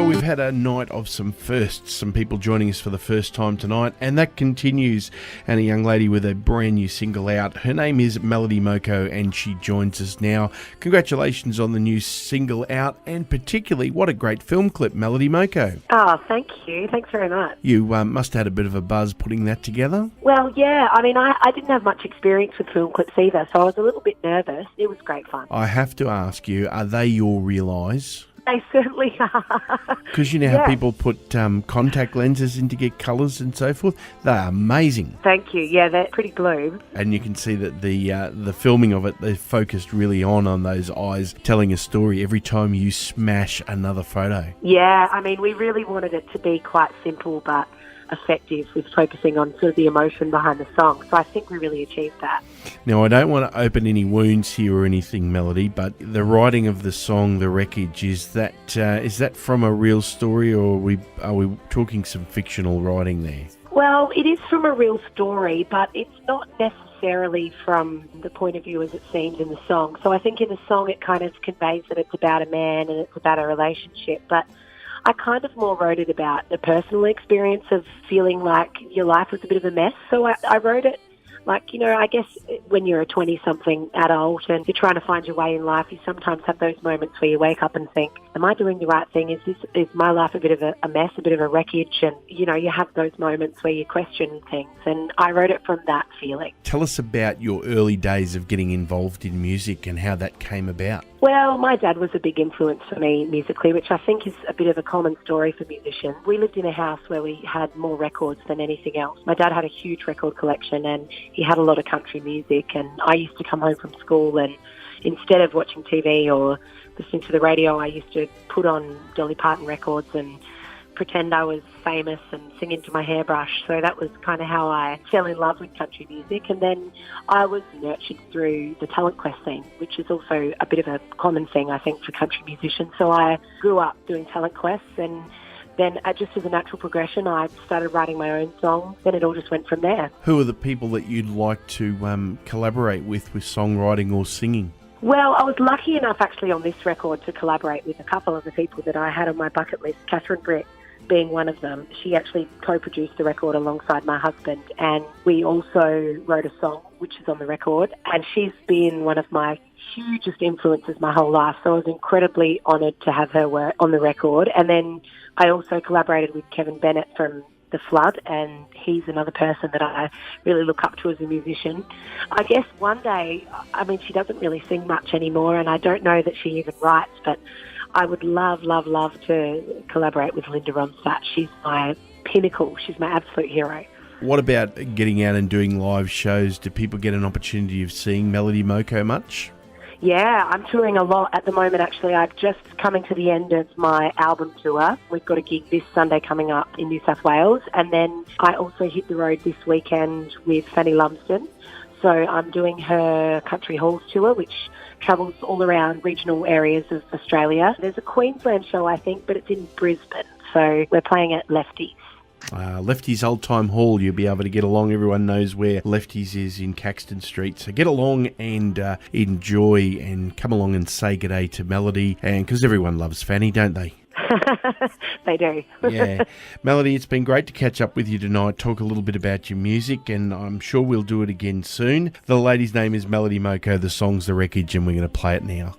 we've had a night of some firsts, some people joining us for the first time tonight, and that continues. And a young lady with a brand new single out. Her name is Melody Moko, and she joins us now. Congratulations on the new single out, and particularly, what a great film clip, Melody Moko. Oh, thank you. Thanks very much. You must have had a bit of a buzz putting that together. Well, yeah. I mean, I didn't have much experience with film clips either, so I was a little bit nervous. It was great fun. I have to ask you, are they your real eyes? They certainly are. Because you know how people put contact lenses in to get colours and so forth? They're amazing. Thank you. Yeah, they're pretty blue. And you can see that the filming of it, they're focused really on those eyes telling a story every time you smash another photo. Yeah, I mean, we really wanted it to be quite simple but effective with focusing on sort of the emotion behind the song. So I think we really achieved that. Now, I don't want to open any wounds here or anything, Melody, but the writing of the song, The Wreckage, is that from a real story, or are we talking some fictional writing there? Well, it is from a real story, but it's not necessarily from the point of view as it seems in the song. So I think in the song it kind of conveys that it's about a man and it's about a relationship, but I kind of more wrote it about the personal experience of feeling like your life was a bit of a mess. So I wrote it like, you know, I guess when you're a 20-something adult and you're trying to find your way in life, you sometimes have those moments where you wake up and think, am I doing the right thing? Is my life a bit of a mess, a bit of a wreckage? And, you know, you have those moments where you question things. And I wrote it from that feeling. Tell us about your early days of getting involved in music and how that came about. Well, my dad was a big influence for me musically, which I think is a bit of a common story for musicians. We lived in a house where we had more records than anything else. My dad had a huge record collection and he had a lot of country music, and I used to come home from school and instead of watching TV or listening to the radio, I used to put on Dolly Parton records and pretend I was famous and sing into my hairbrush. So that was kind of how I fell in love with country music. And then I was nurtured through the talent quest scene, which is also a bit of a common thing, I think, for country musicians. So I grew up doing talent quests, and then just as a natural progression, I started writing my own songs. Then it all just went from there. Who are the people that you'd like to collaborate with songwriting or singing? Well, I was lucky enough actually on this record to collaborate with a couple of the people that I had on my bucket list, Catherine Britt being one of them. She actually co-produced the record alongside my husband, and we also wrote a song which is on the record, and she's been one of my hugest influences my whole life, so I was incredibly honoured to have her work on the record. And then I also collaborated with Kevin Bennett from The Flood, and he's another person that I really look up to as a musician. I guess one day, I mean, she doesn't really sing much anymore, and I don't know that she even writes, but I would love to collaborate with Linda Ronstadt. She's my pinnacle. She's my absolute hero. What about getting out and doing live shows? Do people get an opportunity of seeing Melody Moko much? Yeah, I'm touring a lot at the moment, actually. I'm just coming to the end of my album tour. We've got a gig this Sunday coming up in New South Wales, and then I also hit the road this weekend with Fanny Lumsden. So I'm doing her Country Halls tour, which travels all around regional areas of Australia. There's a Queensland show, I think, but it's in Brisbane. So we're playing at Lefties. Lefties Old Time Hall, you'll be able to get along. Everyone knows where Lefties is in Caxton Street. So get along and enjoy, and come along and say g'day to Melody. And because everyone loves Fanny, don't they? They do. Yeah. Melody, it's been great to catch up with you tonight, talk a little bit about your music, and I'm sure we'll do it again soon. The lady's name is Melody Moko, the song's The Wreckage, and we're going to play it now.